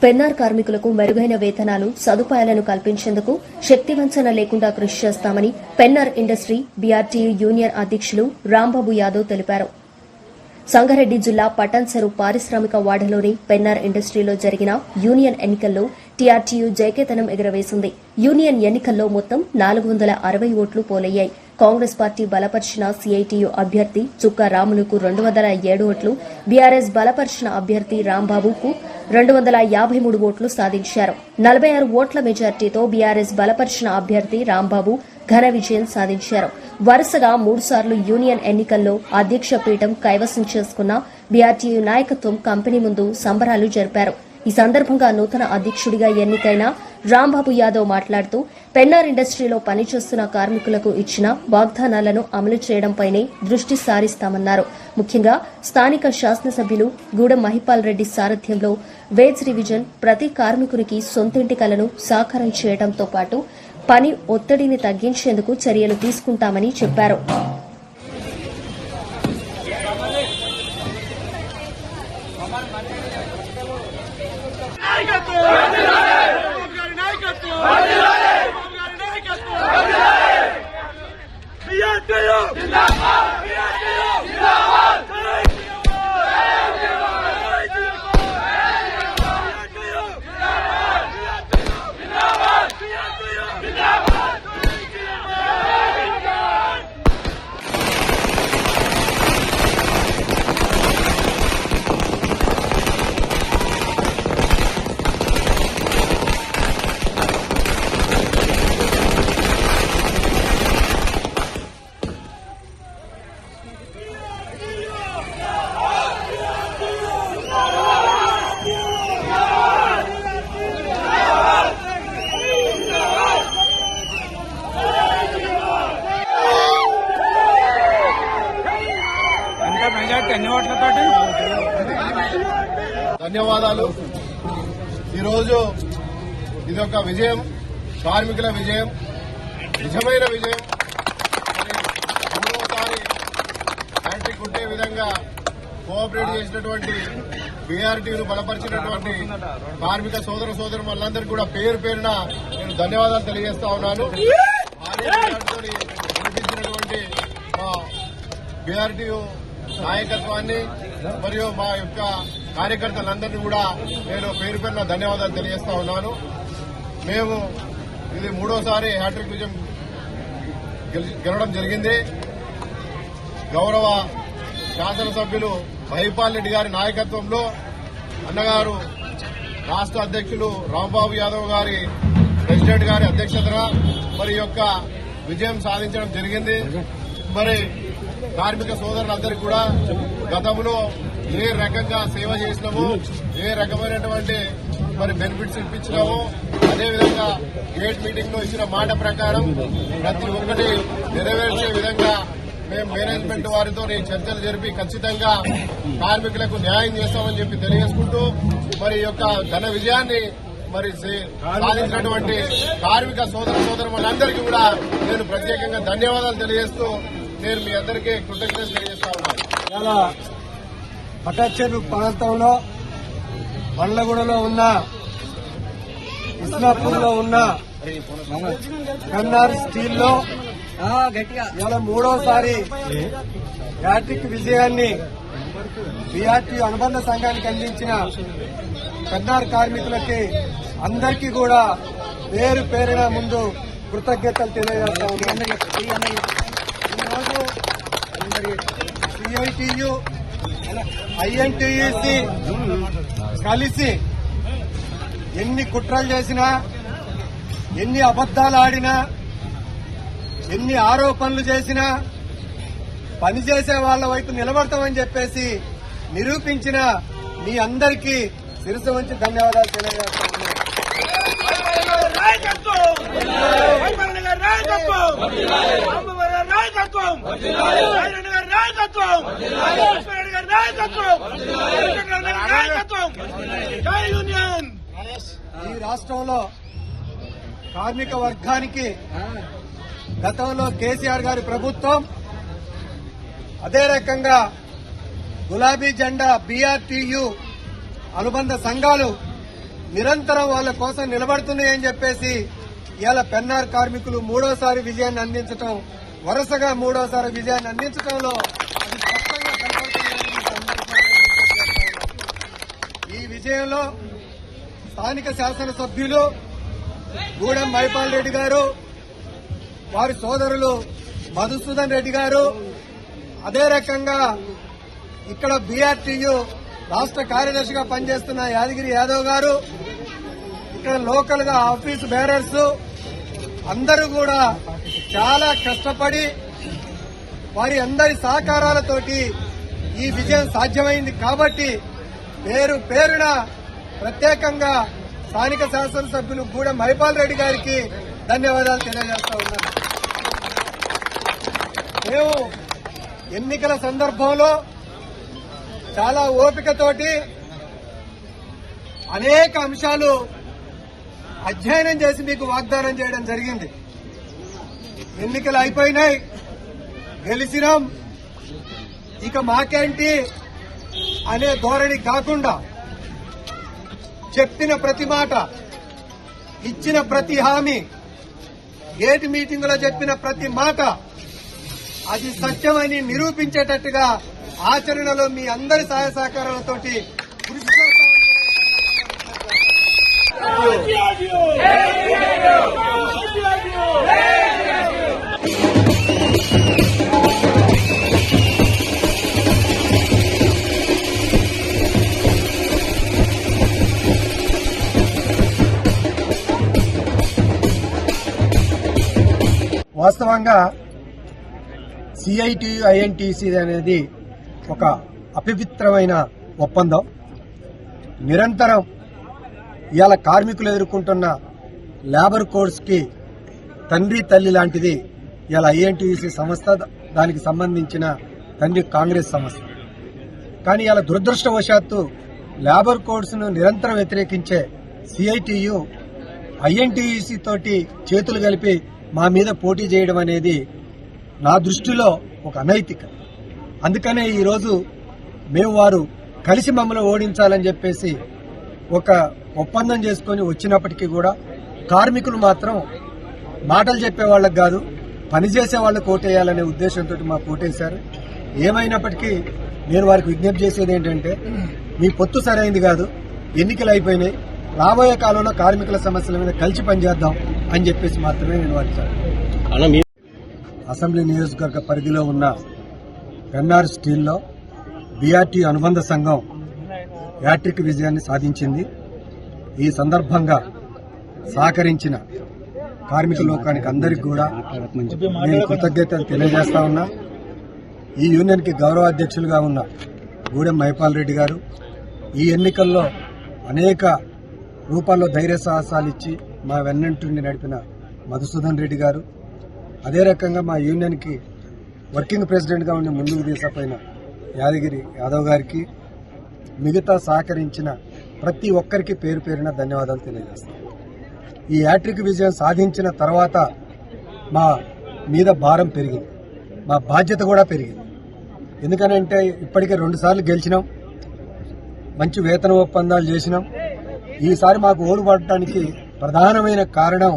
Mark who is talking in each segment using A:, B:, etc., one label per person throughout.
A: పెన్నార్ కార్మికులకు మెరుగైన వేతనాలు సదుపాయాలను కల్పించేందుకు శక్తివంచన లేకుండా కృషి చేస్తామని పెన్నార్ ఇండస్ట్రీ బీఆర్టీయూ యూనియన్ అధ్యకులు రాంబాబు యాదవ్ తెలిపారు. సంగారెడ్డి జిల్లా పటాన్చెరు పారిశ్రామిక వాడలోని పెన్నార్ ఇండస్ట్రీలో జరిగిన యూనియన్ ఎన్నికల్లో టీఆర్టీయూ జయకేతనం ఎగురవేసింది. యూనియన్ ఎన్నికల్లో మొత్తం 460 ఓట్లు పోలయ్యాయి. కాంగ్రెస్ పార్టీ బలపరిచిన సీఐటీయూ అభ్యర్థి చుక్క రాములుకు 207 ఓట్లు, బీఆర్ఎస్ బలపరిచిన అభ్యర్థి రాంబాబుకు 253 ఓట్లు సాధించారు. 46 ఓట్ల మెజార్టీతో బీఆర్ఎస్ బలపరిచిన అభ్యర్థి రాంబాబు ఘన విజయం సాధించారు. వరుసగా 3 సార్లు యూనియన్ ఎన్నికల్లో అధ్యక్ష పీఠం కైవసం చేసుకున్న బీఆర్టీయూ నాయకత్వం కంపెనీ ముందు సంబరాలు జరిపారు. ఈ సందర్భంగా నూతన అధ్యక్షుడిగా ఎన్నికైన రాంబాబు యాదవ్ మాట్లాడుతూ పెన్నార్ ఇండస్ట్రీలో పనిచేస్తున్న కార్మికులకు ఇచ్చిన వాగ్దానాలను అమలు చేయడంపైనే దృష్టి సారిస్తామన్నారు. ముఖ్యంగా స్థానిక శాసనసభ్యులు గూడెం మహిపాల్ రెడ్డి సారథ్యంలో వేజ్ రివిజన్ ప్రతి కార్మికునికి సొంతింటి కలను సాకారం చేయడంతో పాటు పని ఒత్తిడిని తగ్గించేందుకు చర్యలు తీసుకుంటామని చెప్పారు.
B: ధన్యవాదాలు. ఈరోజు ఇదొక విజయం, కార్మికుల విజయం, నిజమైన విజయం. మూడవసారి హ్యాట్రిక్ ఉండే విధంగా కోఆపరేట్ చేసినటువంటి బీఆర్టీను బలపరిచినటువంటి కార్మిక సోదర సోదరులందరికీ కూడా పేరు పేరున నేను ధన్యవాదాలు తెలియజేస్తా ఉన్నాను. నడిపించినటువంటి మా బీఆర్టీయూ నాయకత్వాన్ని మరియు మా యొక్క కార్యకర్తలందరినీ కూడా నేను పేరు పేరున ధన్యవాదాలు తెలియజేస్తా ఉన్నాను. మేము ఇది మూడోసారి హ్యాట్రిక్ విజయం గెలవడం జరిగింది. గౌరవ శాసనసభ్యులు మహిపాల్ రెడ్డి గారి నాయకత్వంలో అన్నగారు రాష్ట్ర అధ్యక్షులు రాంబాబు యాదవ్ గారి ప్రెసిడెంట్ గారి అధ్యక్షతన మరి యొక్క విజయం సాధించడం జరిగింది. మరి కార్మిక సోదరులందరికీ కూడా గతంలో ఏ రకంగా సేవ చేసినామో, ఏ రకమైనటువంటి మరి బెనిఫిట్స్ ఇప్పించినామో, అదేవిధంగా గేట్ మీటింగ్ లో ఇచ్చిన మాట ప్రకారం ప్రతి ఒక్కటి నెరవేర్చే విధంగా మేము మేనేజ్మెంట్ వారితో చర్చలు జరిపి ఖచ్చితంగా కార్మికులకు న్యాయం చేస్తామని చెప్పి తెలియజేసుకుంటూ మరి యొక్క ఘన విజయాన్ని మరి సాధించినటువంటి కార్మిక సోదర సోదరులందరికీ కూడా నేను ప్రత్యేకంగా ధన్యవాదాలు తెలియజేస్తూ నేను మీ అందరికీ కృతజ్ఞతలు తెలియజేస్తా ఉన్నాను.
C: పటాన్చెరు ప్రాంతంలో బండ్లగూడలో ఉన్న ఇస్లాపూర్లో ఉన్న పెన్నార్ స్టీల్లో ఇలా మూడోసారి హ్యాట్రిక్ విజయాన్ని బీఆర్టీ అనుబంధ సంఘానికి అందించిన పెన్నార్ కార్మికులకి అందరికీ కూడా పేరు పేరున ముందు కృతజ్ఞతలు తెలియజేస్తా ఉన్నాను. ఈరోజు సిఐటియు ఐఎన్టీయూసీ కలిసి ఎన్ని కుట్రలు చేసినా, ఎన్ని అబద్దాలు ఆడినా, ఎన్ని ఆరోపణలు చేసినా పనిచేసే వాళ్ల వైపు నిలబడతామని చెప్పేసి నిరూపించిన మీ అందరికీ శిరస్సు వంచి ధన్యవాదాలు తెలియజేస్తున్నాను. ఈ రాష్ట్రంలో కార్మిక వర్గానికి గతంలో కేసీఆర్ గారి ప్రభుత్వం, అదే రకంగా గులాబీ జెండా బీఆర్టీయూ అనుబంధ సంఘాలు నిరంతరం వాళ్ళ కోసం నిలబడుతున్నాయని చెప్పేసి ఇవాళ పెన్నార్ కార్మికులు మూడోసారి విజయాన్ని అందించడం, వరుసగా మూడోసారి విజయాన్ని అందించడంలో అది స్పష్టంగా కనపడుతుందని ఈ సందర్భంగా ఈ విజయంలో స్థానిక శాసనసభ్యులు గూడెం మైపాల్ రెడ్డి గారు, వారి సోదరులు మధుసూదన్ రెడ్డి గారు, అదే రకంగా ఇక్కడ బీఆర్టీయూ రాష్ట్ర కార్యదర్శిగా పనిచేస్తున్న యాదగిరి యాదవ్ గారు, ఇక్కడ లోకల్ గా ఆఫీసు బేరర్స్ అందరూ కూడా చాలా కష్టపడి వారి అందరి సహకారాలతోటి ఈ విజయం సాధ్యమైంది. కాబట్టి పేరు పేరున ప్రత్యేకంగా స్థానిక శాసనసభ్యులు గూడెం మైపాల్ రెడ్డి గారికి ధన్యవాదాలు తెలియజేస్తా ఉన్నాను. మేము ఎన్నికల సందర్భంలో చాలా ఓపికతోటి అనేక అంశాలు అధ్యయనం చేసి మీకు వాగ్దానం చేయడం జరిగింది. ఎన్నికలు అయిపోయినాయి, గెలిచినాం, ఇక మాకేంటి అనే ధోరణి కాకుండా చెప్పిన ప్రతి మాట, ఇచ్చిన ప్రతి హామీ, గేట్ మీటింగులో చెప్పిన ప్రతి మాట అది సత్యమని నిరూపించేటట్టుగా ఆచరణలో మీ అందరి సహాయ సహకారాలతోటి కృషి చేస్తామని వాస్తవంగా సిఐటియు ఐఎన్టీసీ అనేది ఒక అపవిత్రమైన ఒప్పందం. నిరంతరం ఇవాళ కార్మికులు ఎదుర్కొంటున్న లేబర్ కోడ్స్ కి తండ్రి తల్లి లాంటిది ఇవాళ ఐఎన్టీసీ సంస్థ, దానికి సంబంధించిన తండ్రి కాంగ్రెస్ సంస్థ. కానీ ఇవాళ దురదృష్టవశాత్తు లేబర్ కోడ్స్ ను నిరంతరం వ్యతిరేకించే సిఐటియు ఐఎన్టీసీ తోటి చేతులు కలిపి మా మీద పోటీ చేయడం అనేది నా దృష్టిలో ఒక అనైతిక. అందుకనే ఈరోజు మేము వారు కలిసి మమ్మల్ని ఓడించాలని చెప్పేసి ఒక ఒప్పందం చేసుకుని వచ్చినప్పటికీ కూడా కార్మికులు మాత్రం మాటలు చెప్పే వాళ్ళకు కాదు, పనిచేసే వాళ్ళకు ఓటేయాలనే ఉద్దేశంతో మాకు ఓటేశారు. ఏమైనప్పటికీ నేను వారికి విజ్ఞప్తి చేసేది ఏంటంటే, మీ పొత్తు సరైంది కాదు, ఎన్నికలు అయిపోయినాయి, రాబోయే కాలంలో కార్మికుల సమస్యల మీద కలిసి పనిచేద్దాం అని చెప్పేసి మాత్రమే నేను వారికి అసెంబ్లీ నియోజకవర్గ పరిధిలో ఉన్న పెన్నార్ స్టీల్లో బీఆర్టీ అనుబంధ సంఘం హ్యాట్రిక్ విజయాన్ని సాధించింది. ఈ సందర్భంగా సహకరించిన కార్మిక లోకానికి అందరికీ కూడా నేను కృతజ్ఞతలు తెలియజేస్తా ఉన్నా. ఈ యూనియన్ కి గౌరవ అధ్యక్షులుగా ఉన్న గూడెం మైపాల్ రెడ్డి గారు ఈ ఎన్నికల్లో అనేక రూపాల్లో ధైర్య సాహసాలు ఇచ్చి మా వెన్నంటుండి నడిపిన మధుసూదన్ రెడ్డి గారు, అదే రకంగా మా యూనియన్ కి వర్కింగ్ ప్రెసిడెంట్ గా ఉండి ముందుకు తీసుకుపోయిన యాదగిరి యాదవ్ గారికి, మిగతా సహకరించిన ప్రతి ఒక్కరికి పేరు పేరున ధన్యవాదాలు తెలియజేస్తాం. ఈ హ్యాట్రిక్ విజయం సాధించిన తర్వాత మా మీద భారం పెరిగింది, మా బాధ్యత కూడా పెరిగింది. ఎందుకనంటే ఇప్పటికే 2 సార్లు గెలిచినాం, మంచి వేతన ఒప్పందాలు చేసినాం. ఈసారి మాకు ఓడిపడటానికి ప్రధానమైన కారణం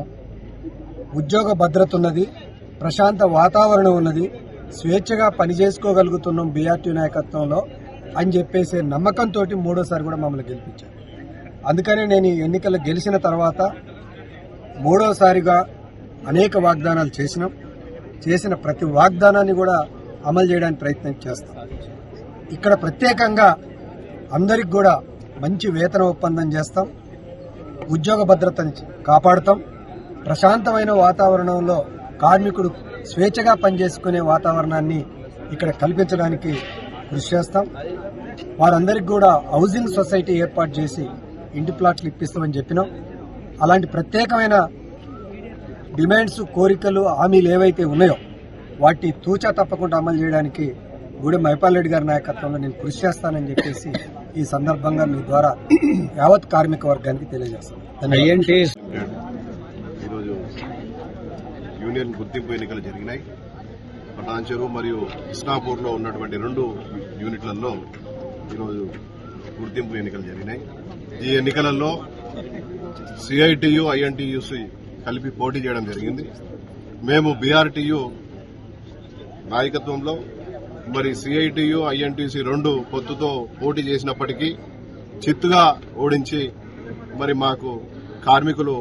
C: ఉద్యోగ భద్రత ఉన్నది, ప్రశాంత వాతావరణం ఉన్నది, స్వేచ్ఛగా పనిచేసుకోగలుగుతున్నాం బీఆర్టీ నాయకత్వంలో అని చెప్పేసి నమ్మకంతో మూడోసారి కూడా మమ్మల్ని గెలిపించారు. అందుకనే నేను ఈ ఎన్నికల్లో గెలిచిన తర్వాత మూడోసారిగా అనేక వాగ్దానాలు చేసిన ప్రతి వాగ్దానాన్ని కూడా అమలు చేయడానికి ప్రయత్నం చేస్తాం. ఇక్కడ ప్రత్యేకంగా అందరికి కూడా మంచి వేతన ఒప్పందం చేస్తాం, ఉద్యోగ భద్రతని కాపాడుతాం, ప్రశాంతమైన వాతావరణంలో కార్మికుడు స్వేచ్ఛగా పనిచేసుకునే వాతావరణాన్ని ఇక్కడ కల్పించడానికి కృషి చేస్తాం. వారందరికీ కూడా హౌసింగ్ సొసైటీ ఏర్పాటు చేసి ఇంటి ప్లాట్లు ఇప్పిస్తామని చెప్పినాం. అలాంటి ప్రత్యేకమైన డిమాండ్స్, కోరికలు, హామీలు ఏవైతే ఉన్నాయో వాటిని తూచా తప్పకుండా అమలు చేయడానికి గూడెం మైపాల్ రెడ్డి గారి నాయకత్వంలో నేను కృషి చేస్తానని చెప్పేసి ఈ సందర్భంగా మీ ద్వారా యావత్ కార్మిక వర్గానికి తెలియజేస్తాను.
B: ఈరోజు యూనియన్ గుర్తింపు ఎన్నికలు జరిగినాయి. పటాన్చెరు మరియు ఇస్నాపూర్లో ఉన్నటువంటి 2 యూనిట్లలో ఈరోజు గుర్తింపు ఎన్నికలు జరిగినాయి. ఈ ఎన్నికలలో సిఐటియు ఐఎన్టీయూసీ కలిపి పోటీ చేయడం జరిగింది. మేము బీఆర్టీయూ నాయకత్వంలో మరి సిఐటియు ఐఎన్టీయూసీ రెండు పొత్తుతో పోటీ చేసినప్పటికీ చిత్తుగా ఓడించి మరి మాకు కార్మికులు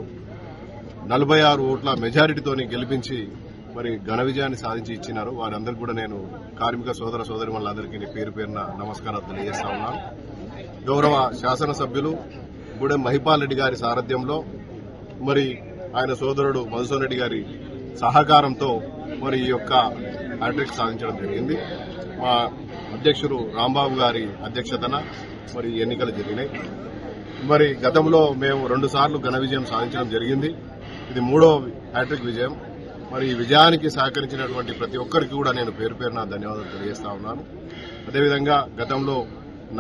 B: 46 ఓట్ల మెజారిటీతోని గెలిపించి మరి ఘన విజయాన్ని సాధించి ఇచ్చినారు. వారందరికీ కూడా నేను కార్మిక సోదర సోదరిమణులందరికీ పేరు పేరున నమస్కారాలు తెలియజేస్తా ఉన్నాను. గౌరవ శాసనసభ్యులు గూడెం మహిపాల్ రెడ్డి గారి సారథ్యంలో మరి ఆయన సోదరుడు మధుసూదన్ రెడ్డి గారి సహకారంతో మరి ఈ యొక్క హ్యాట్రిక్ సాధించడం జరిగింది. మా అధ్యక్షుడు రాంబాబు గారి అధ్యక్షతన మరి ఎన్నికలు జరిగినాయి. మరి గతంలో మేము 2 సార్లు ఘన విజయం సాధించడం జరిగింది. ఇది 3వ హ్యాట్రిక్ విజయం. మరి ఈ విజయానికి సహకరించినటువంటి ప్రతి ఒక్కరికి కూడా నేను పేరు పేరున ధన్యవాదాలు తెలియజేస్తా ఉన్నాను. అదేవిధంగా గతంలో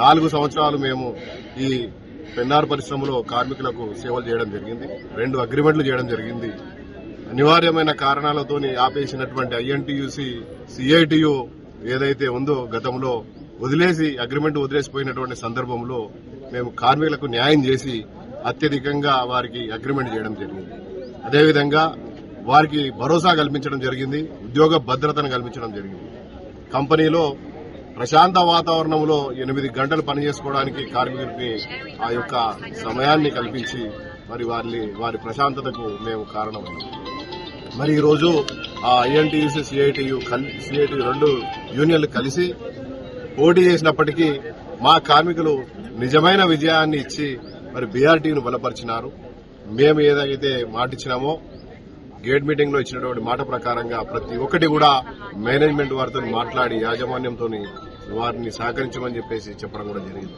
B: 4 సంవత్సరాలు మేము ఈ పెన్నార్ పరిశ్రమలో కార్మికులకు సేవలు చేయడం జరిగింది. 2 అగ్రిమెంట్లు చేయడం జరిగింది. అనివార్యమైన కారణాలతోని ఆపేసినటువంటి ఐఎన్టీయూసీ సిఐటియు ఏదైతే ఉందో గతంలో అగ్రిమెంట్ వదిలేసిపోయినటువంటి సందర్భంలో మేము కార్మికులకు న్యాయం చేసి అత్యధికంగా వారికి అగ్రిమెంట్ చేయడం జరిగింది. అదేవిధంగా వారికి భరోసా కల్పించడం జరిగింది, ఉద్యోగ భద్రతను కల్పించడం జరిగింది. కంపెనీలో ప్రశాంత వాతావరణంలో 8 గంటలు పనిచేసుకోవడానికి కార్మికులకి ఆ యొక్క సమయాన్ని కల్పించి మరి వారి ప్రశాంతతకు మేము కారణమైంది. మరి ఈరోజు ఆ ఐఎన్టీయూసీ సిఐటియు 2 యూనియన్లు కలిసి పోటీ చేసినప్పటికీ మా కార్మికులు నిజమైన విజయాన్ని ఇచ్చి మరి బీఆర్టీని బలపరిచినారు. మేము ఏదైతే మాటిచ్చినామో గేట్ మీటింగ్ లో ఇచ్చినటువంటి మాట ప్రకారంగా ప్రతి ఒక్కటి కూడా మేనేజ్మెంట్ వారితో మాట్లాడి యాజమాన్యంతో వారిని సహకరించమని చెప్పేసి చెప్పడం కూడా జరిగింది.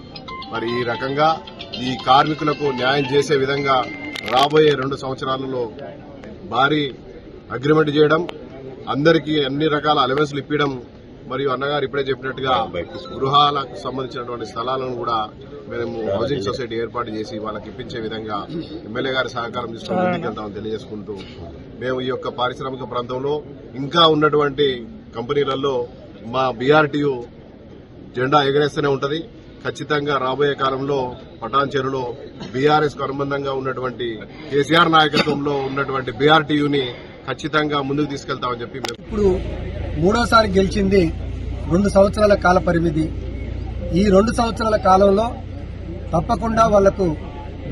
B: మరి ఈ రకంగా ఈ కార్మికులకు న్యాయం చేసే విధంగా రాబోయే 2 సంవత్సరాలలో భారీ అగ్రిమెంట్ చేయడం, అందరికీ అన్ని రకాల అలవెన్స్లు ఇప్పించడం, మరియు అన్నగారు ఇప్పుడే చెప్పినట్టుగా గృహాలకు సంబంధించినటువంటి స్థలాలను కూడా మేము హౌసింగ్ సొసైటీ ఏర్పాటు చేసి వాళ్ళకి ఇప్పించే విధంగా ఎమ్మెల్యే గారి సహకారం తీసుకుని ముందుకెళ్తామని తెలియజేసుకుంటూ మేము ఈ యొక్క పారిశ్రామిక ప్రాంతంలో ఇంకా ఉన్నటువంటి కంపెనీలలో మా బీఆర్టీయూ జెండా ఎగరేస్తూనే ఉంటది. ఖచ్చితంగా రాబోయే కాలంలో పటాన్చెరులో బీఆర్ఎస్ కు అనుబంధంగా ఉన్నటువంటి కేసీఆర్ నాయకత్వంలో ఉన్నటువంటి బీఆర్టీయూని ఖచ్చితంగా ముందుకు తీసుకెళ్తామని చెప్పి
C: ఇప్పుడు 3వసారి గెలిచింది 2 సంవత్సరాల కాల పరిమితి. ఈ 2 సంవత్సరాల కాలంలో తప్పకుండా వాళ్లకు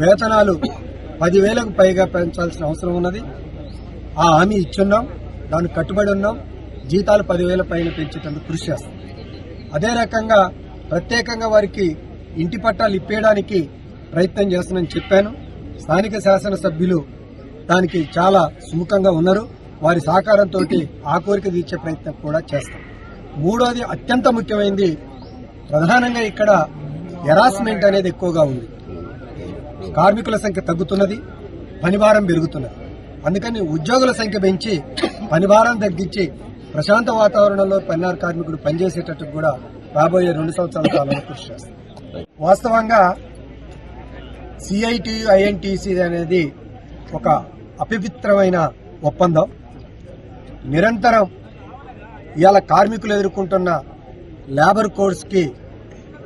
C: వేతనాలు 10,000కు పైగా పెంచాల్సిన అవసరం ఉన్నది. ఆ హామీ ఇచ్చున్నాం, దానికి కట్టుబడి ఉన్నాం. జీతాలు 10,000 పైన పెంచేందుకు కృషి చేస్తాం. అదే రకంగా ప్రత్యేకంగా వారికి ఇంటి పట్టాలు ఇప్పేయడానికి ప్రయత్నం చేస్తానని చెప్పాను. స్థానిక శాసనసభ్యులు దానికి చాలా సుముఖంగా ఉన్నారు. వారి సహకారంతో ఆ కోరిక తీర్చే ప్రయత్నం కూడా చేస్తాం. 3వది అత్యంత ముఖ్యమైనది, ప్రధానంగా ఇక్కడ హెరాస్మెంట్ అనేది ఎక్కువగా ఉంది. కార్మికుల సంఖ్య తగ్గుతున్నది, పనిభారం పెరుగుతున్నది. అందుకని ఉద్యోగుల సంఖ్య పెంచి పనిభారం తగ్గించి ప్రశాంత వాతావరణంలో పెన్నార్ కార్మికులు పనిచేసేటట్టు కూడా రాబోయే 2 సంవత్సరాల కాలంలో కృషి చేస్తాం. వాస్తవంగా సిఐటియు ఐఎన్టీసీ అనేది ఒక అపవిత్రమైన ఒప్పందం. నిరంతరం ఇవాళ కార్మికులు ఎదుర్కొంటున్న లేబర్ కోడ్స్ కి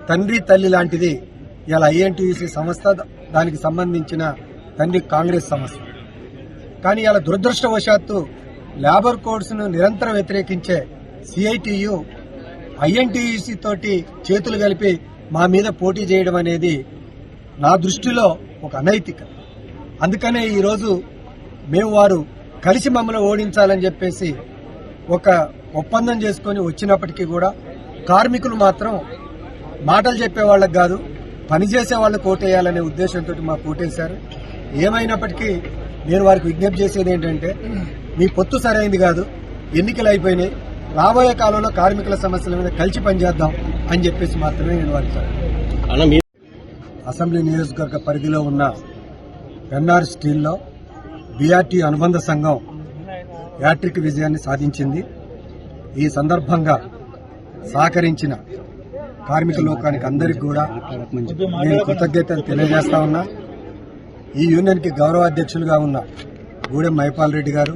C: తండ్రి తల్లి లాంటిది ఇవాళ ఐఎన్టీయూసీ సంస్థ, దానికి సంబంధించిన తండ్రి కాంగ్రెస్ సంస్థ. కానీ ఇవాళ దురదృష్టవశాత్తు లేబర్ కోడ్స్ ను నిరంతరం వ్యతిరేకించే సిఐటియు ఐఎన్టీయూసీ తోటి చేతులు కలిపి మా మీద పోటీ చేయడం అనేది నా దృష్టిలో ఒక అనైతికత. అందుకనే ఈరోజు మేము వారు కలిసి మమ్మల్ని ఓడించాలని చెప్పేసి ఒక ఒప్పందం చేసుకుని వచ్చినప్పటికీ కూడా కార్మికులు మాత్రం మాటలు చెప్పే వాళ్ళకి కాదు, పనిచేసే వాళ్ళకు ఓటేయాలనే ఉద్దేశంతో మాకు ఓటేశారు. ఏమైనప్పటికీ నేను వారికి విజ్ఞప్తి చేసేది ఏంటంటే, మీ పొత్తు సరైంది కాదు, ఎన్నికలు అయిపోయినాయి, రాబోయే కాలంలో కార్మికుల సమస్యల మీద కలిసి పనిచేద్దాం అని చెప్పేసి మాత్రమే నేను వారికి అసెంబ్లీ నియోజకవర్గ పరిధిలో ఉన్న పెన్నార్ స్టీల్లో బీఆర్టీ అనుబంధ సంఘం హ్యాట్రిక్ విజయాన్ని సాధించింది. ఈ సందర్భంగా సహకరించిన కార్మిక లోకానికి అందరికీ కూడా నేను కృతజ్ఞతలు తెలియజేస్తా ఉన్నా. ఈ యూనియన్ కి గౌరవ అధ్యక్షులుగా ఉన్న గూడెం మహిపాల్ రెడ్డి గారు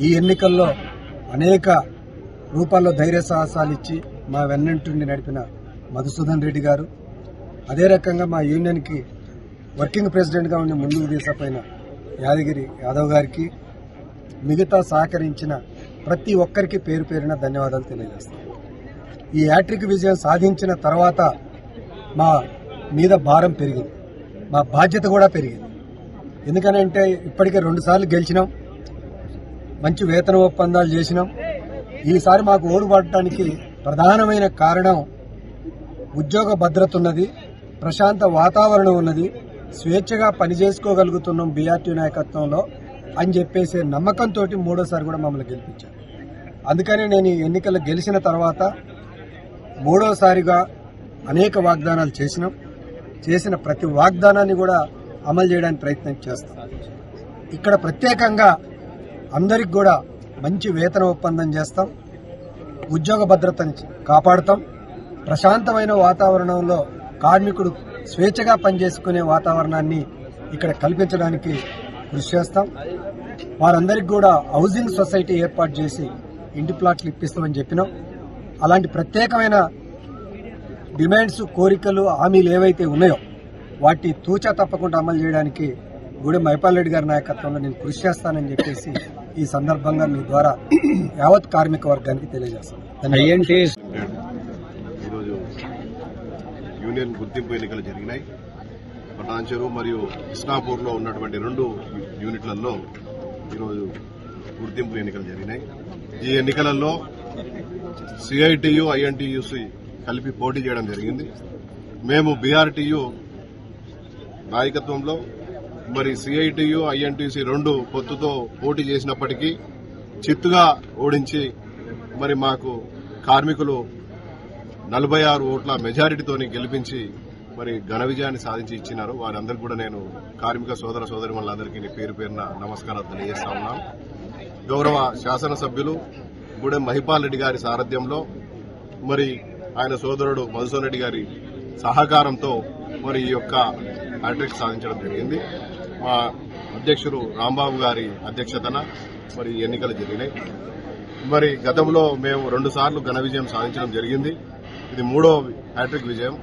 C: ఈ ఎన్నికల్లో అనేక రూపాల్లో ధైర్య సాహసాలు ఇచ్చి మా వెన్నంటుండి నడిపిన మధుసూదన్ రెడ్డి గారు, అదే రకంగా మా యూనియన్ కి వర్కింగ్ ప్రెసిడెంట్గా ఉండి ముందుకు తీసుకుపోయిన యాదగిరి యాదవ్ గారికి, మిగతా సహకరించిన ప్రతి ఒక్కరికి పేరు పేరున ధన్యవాదాలు తెలియజేస్తాను. ఈ హ్యాట్రిక్ విజయం సాధించిన తర్వాత మా మీద భారం పెరిగింది, మా బాధ్యత కూడా పెరిగింది. ఎందుకనంటే ఇప్పటికే 2 సార్లు గెలిచినాం, మంచి వేతన ఒప్పందాలు చేసినాం. ఈసారి మాకు ఓడిపడటానికి ప్రధానమైన కారణం ఉద్యోగ భద్రత ఉన్నది, ప్రశాంత వాతావరణం ఉన్నది, స్వేచ్ఛగా పనిచేసుకోగలుగుతున్నాం బీఆర్టీ నాయకత్వంలో అని చెప్పేసే నమ్మకంతో 3వ సారి కూడా మమ్మల్ని గెలిపించారు. అందుకని నేను ఈ ఎన్నికల్లో గెలిచిన తర్వాత 3వ సారిగా అనేక వాగ్దానాలు చేసిన ప్రతి వాగ్దానాన్ని కూడా అమలు చేయడానికి ప్రయత్నం చేస్తాం. ఇక్కడ ప్రత్యేకంగా అందరికి కూడా మంచి వేతన ఒప్పందం చేస్తాం, ఉద్యోగ భద్రతని కాపాడుతాం, ప్రశాంతమైన వాతావరణంలో కార్మికుడు స్వేచ్ఛగా పనిచేసుకునే వాతావరణాన్ని ఇక్కడ కల్పించడానికి కృషి చేస్తాం. వారందరికీ కూడా హౌసింగ్ సొసైటీ ఏర్పాటు చేసి ఇంటి ప్లాట్లు ఇప్పిస్తామని చెప్పినాం. అలాంటి ప్రత్యేకమైన డిమాండ్స్, కోరికలు, హామీలు ఏవైతే ఉన్నాయో వాటి తూచా తప్పకుండా అమలు చేయడానికి గూడెం మైపాల్ రెడ్డి గారి నాయకత్వంలో నేను కృషి చేస్తానని చెప్పేసి ఈ సందర్భంగా మీ ద్వారా యావత్ కార్మిక వర్గానికి తెలియజేస్తాను.
B: ఈరోజు యూనియన్ గుర్తింపు ఎన్నికలు జరిగినాయి. పటాన్చెరు మరియు ఇస్నాపూర్లో ఉన్నటువంటి 2 యూనిట్లలో ఈరోజు గుర్తింపు ఎన్నికలు జరిగినాయి. ఈ ఎన్నికలలో సిఐటియు, ఐఎన్టీయూసీ కలిపి పోటీ చేయడం జరిగింది. మేము బీఆర్టీయూ నాయకత్వంలో మరి సిఐటియు, ఐఎన్టీసీ 2 పొత్తుతో పోటీ చేసినప్పటికీ చిత్తుగా ఓడించి మరి మాకు కార్మికులు 46 ఓట్ల మెజారిటీతోని గెలిపించి మరి ఘన విజయాన్ని సాధించి ఇచ్చినారు. వారందరికీ కూడా నేను కార్మిక సోదర సోదరిమణులందరికీ పేరు పేరున నమస్కారాలు తెలియజేస్తా ఉన్నాను. గౌరవ శాసనసభ్యులు గూడెం మహిపాల్ రెడ్డి గారి సారథ్యంలో మరి ఆయన సోదరుడు మధుసూదన్ రెడ్డి గారి సహకారంతో మరి ఈ యొక్క హ్యాట్రిక్ సాధించడం జరిగింది. మా అధ్యక్షుడు రాంబాబు గారి అధ్యక్షతన మరి ఎన్నికలు జరిగినాయి. మరి గతంలో మేము 2 సార్లు ఘన విజయం సాధించడం జరిగింది. ఇది 3వ హ్యాట్రిక్ విజయం.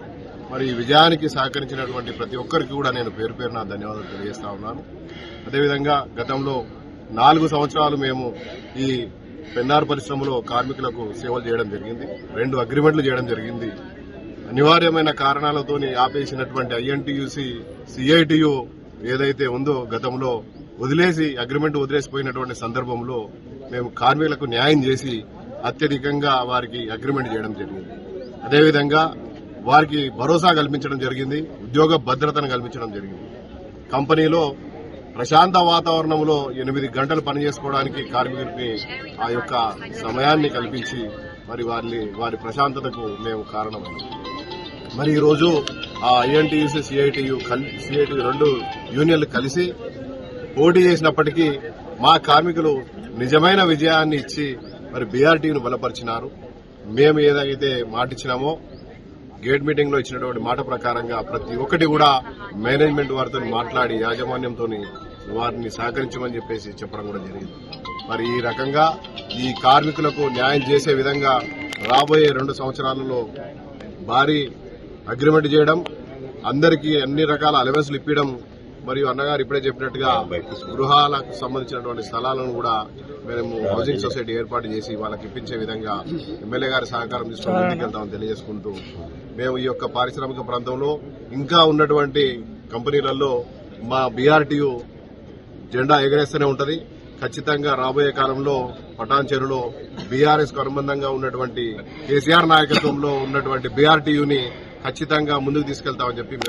B: మరి ఈ విజయానికి సహకరించినటువంటి ప్రతి ఒక్కరికి కూడా నేను పేరు పేరున ధన్యవాదాలు తెలియజేస్తా ఉన్నాను. అదేవిధంగా గతంలో 4 సంవత్సరాలు మేము ఈ పెన్నార్ పరిశ్రమలో కార్మికులకు సేవలు చేయడం జరిగింది. 2 అగ్రిమెంట్లు చేయడం జరిగింది. అనివార్యమైన కారణాలతోని ఆపేసినటువంటి ఐఎన్టీయూసీ, సిఐటియు ఏదైతే ఉందో గతంలో అగ్రిమెంట్ వదిలేసిపోయినటువంటి సందర్భంలో మేము కార్మికులకు న్యాయం చేసి అత్యధికంగా వారికి అగ్రిమెంట్ చేయడం జరిగింది. అదేవిధంగా వారికి భరోసా కల్పించడం జరిగింది, ఉద్యోగ భద్రతను కల్పించడం జరిగింది. కంపెనీలో ప్రశాంత వాతావరణంలో 8 గంటలు పనిచేసుకోవడానికి కార్మికుడికి ఆ యొక్క సమయాన్ని కల్పించి మరి వారి ప్రశాంతతకు మేము కారణమైంది. మరి ఈరోజు ఆ ఐఎన్టీయూసీ, సిఐటియు 2 యూనియన్లు కలిసి పోటీ చేసినప్పటికీ మా కార్మికులు నిజమైన విజయాన్ని ఇచ్చి మరి బీఆర్టీను బలపరిచినారు. మేము ఏదైతే మాటిచ్చినామో గేట్ మీటింగ్ లో ఇచ్చినటువంటి మాట ప్రకారంగా ప్రతి ఒక్కటి కూడా మేనేజ్మెంట్ వారితో మాట్లాడి యాజమాన్యంతో వారిని సహకరించమని చెప్పేసి చెప్పడం కూడా జరిగింది. మరి ఈ రకంగా ఈ కార్మికులకు న్యాయం చేసే విధంగా రాబోయే 2 సంవత్సరాలలో భారీ అగ్రిమెంట్ చేయడం, అందరికీ అన్ని రకాల అలవెన్స్లు ఇప్పించడం, మరియు అన్నగారు ఇప్పుడే చెప్పినట్టుగా గృహాలకు సంబంధించినటువంటి స్థలాలను కూడా మేము హౌసింగ్ సొసైటీ ఏర్పాటు చేసి వాళ్ళకి ఇప్పించే విధంగా ఎమ్మెల్యే గారి సహకారం తీసుకుని ముందుకెళ్తామని తెలియజేసుకుంటూ మేము ఈ యొక్క పారిశ్రామిక ప్రాంతంలో ఇంకా ఉన్నటువంటి కంపెనీలలో మా బీఆర్టీయూ జెండా ఎగరేస్తూనే ఉంటది. ఖచ్చితంగా రాబోయే కాలంలో పటాన్చెరులో బీఆర్ఎస్ కు అనుబంధంగా ఉన్నటువంటి కేసీఆర్ నాయకత్వంలో ఉన్నటువంటి బీఆర్టీయూని ఖచ్చితంగా ముందుకు తీసుకెళ్తామని చెప్పి